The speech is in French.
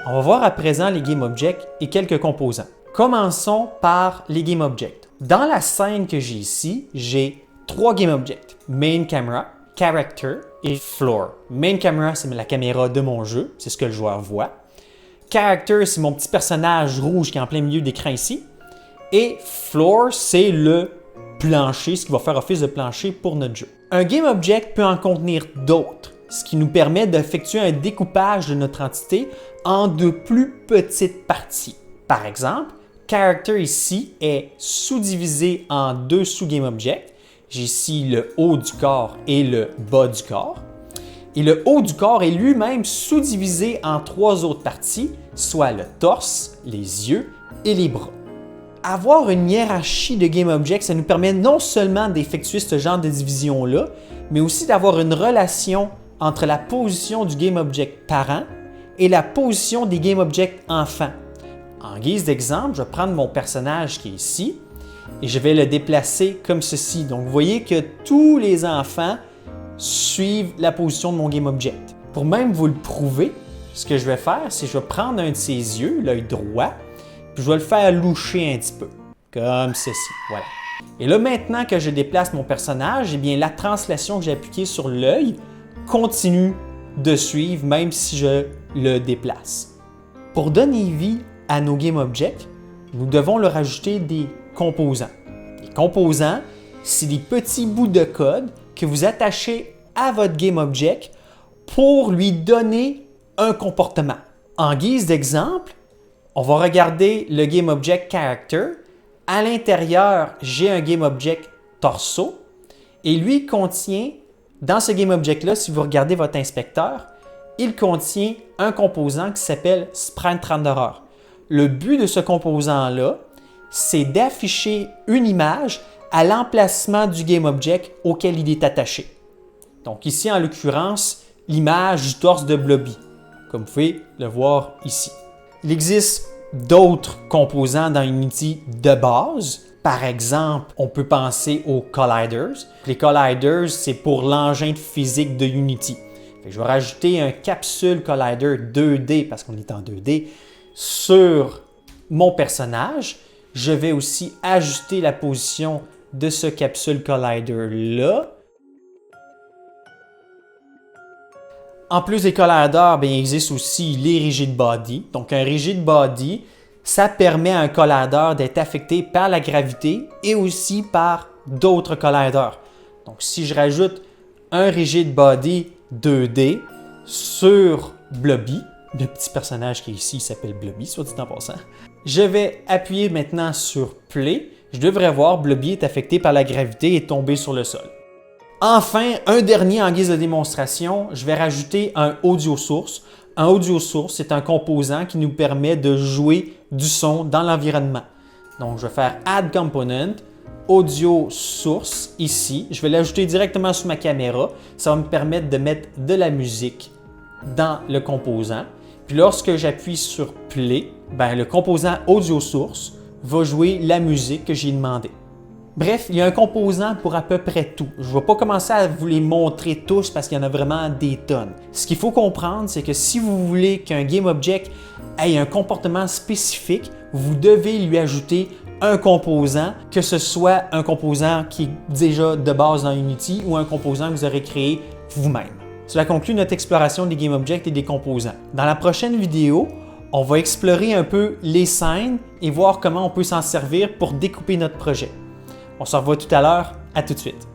On va voir à présent les GameObjects et quelques composants. Commençons par les GameObjects. Dans la scène que j'ai ici, j'ai 3 GameObjects. Main Camera, Character et Floor. Main Camera, c'est la caméra de mon jeu, c'est ce que le joueur voit. Character, c'est mon petit personnage rouge qui est en plein milieu d'écran ici. Et Floor, c'est le plancher, ce qui va faire office de plancher pour notre jeu. Un GameObject peut en contenir d'autres, ce qui nous permet d'effectuer un découpage de notre entité en de plus petites parties. Par exemple, Character ici est sous-divisé en 2 sous-GameObjects. J'ai ici le haut du corps et le bas du corps. Et le haut du corps est lui-même sous-divisé en 3 autres parties, soit le torse, les yeux et les bras. Avoir une hiérarchie de GameObjects, ça nous permet non seulement d'effectuer ce genre de division-là, mais aussi d'avoir une relation entre la position du GameObject parent et la position des GameObjects enfants. En guise d'exemple, je vais prendre mon personnage qui est ici et je vais le déplacer comme ceci. Donc, vous voyez que tous les enfants suivent la position de mon GameObject. Pour même vous le prouver, ce que je vais faire, c'est que je vais prendre un de ses yeux, l'œil droit, puis je vais le faire loucher un petit peu, comme ceci. Voilà. Et là, maintenant que je déplace mon personnage, eh bien, la translation que j'ai appliquée sur l'œil continue de suivre, même si je le déplace. Pour donner vie à nos GameObjects, nous devons leur ajouter des composants. Les composants, c'est des petits bouts de code que vous attachez à votre GameObject pour lui donner un comportement. En guise d'exemple, on va regarder le GameObject Character. À l'intérieur, j'ai un GameObject Torso et lui contient, dans ce GameObject-là, si vous regardez votre inspecteur, il contient un composant qui s'appelle Sprite Renderer. Le but de ce composant-là, c'est d'afficher une image à l'emplacement du GameObject auquel il est attaché. Donc ici, en l'occurrence, l'image du torse de Blobby, comme vous pouvez le voir ici. Il existe d'autres composants dans Unity de base. Par exemple, on peut penser aux colliders. Les colliders, c'est pour l'engin physique de Unity. Je vais rajouter un capsule collider 2D, parce qu'on est en 2D, sur mon personnage. Je vais aussi ajuster la position de ce capsule collider-là. En plus des colliders, il existe aussi les rigid body. Donc, un rigid body, ça permet à un collider d'être affecté par la gravité et aussi par d'autres colliders. Donc, si je rajoute un rigid body 2D sur Blobby, le petit personnage qui est ici s'appelle Blobby, soit dit en passant, je vais appuyer maintenant sur Play. Je devrais voir Blobby est affecté par la gravité et tomber sur le sol. Enfin, un dernier en guise de démonstration, je vais rajouter un audio source. Un audio source, c'est un composant qui nous permet de jouer du son dans l'environnement. Donc, je vais faire Add Component, Audio Source ici. Je vais l'ajouter directement sur ma caméra. Ça va me permettre de mettre de la musique dans le composant. Puis lorsque j'appuie sur Play, le composant Audio Source va jouer la musique que j'ai demandé. Bref, il y a un composant pour à peu près tout. Je ne vais pas commencer à vous les montrer tous parce qu'il y en a vraiment des tonnes. Ce qu'il faut comprendre, c'est que si vous voulez qu'un GameObject ait un comportement spécifique, vous devez lui ajouter un composant, que ce soit un composant qui est déjà de base dans Unity ou un composant que vous aurez créé vous-même. Cela conclut notre exploration des GameObjects et des composants. Dans la prochaine vidéo, on va explorer un peu les scènes et voir comment on peut s'en servir pour découper notre projet. On se revoit tout à l'heure. À tout de suite.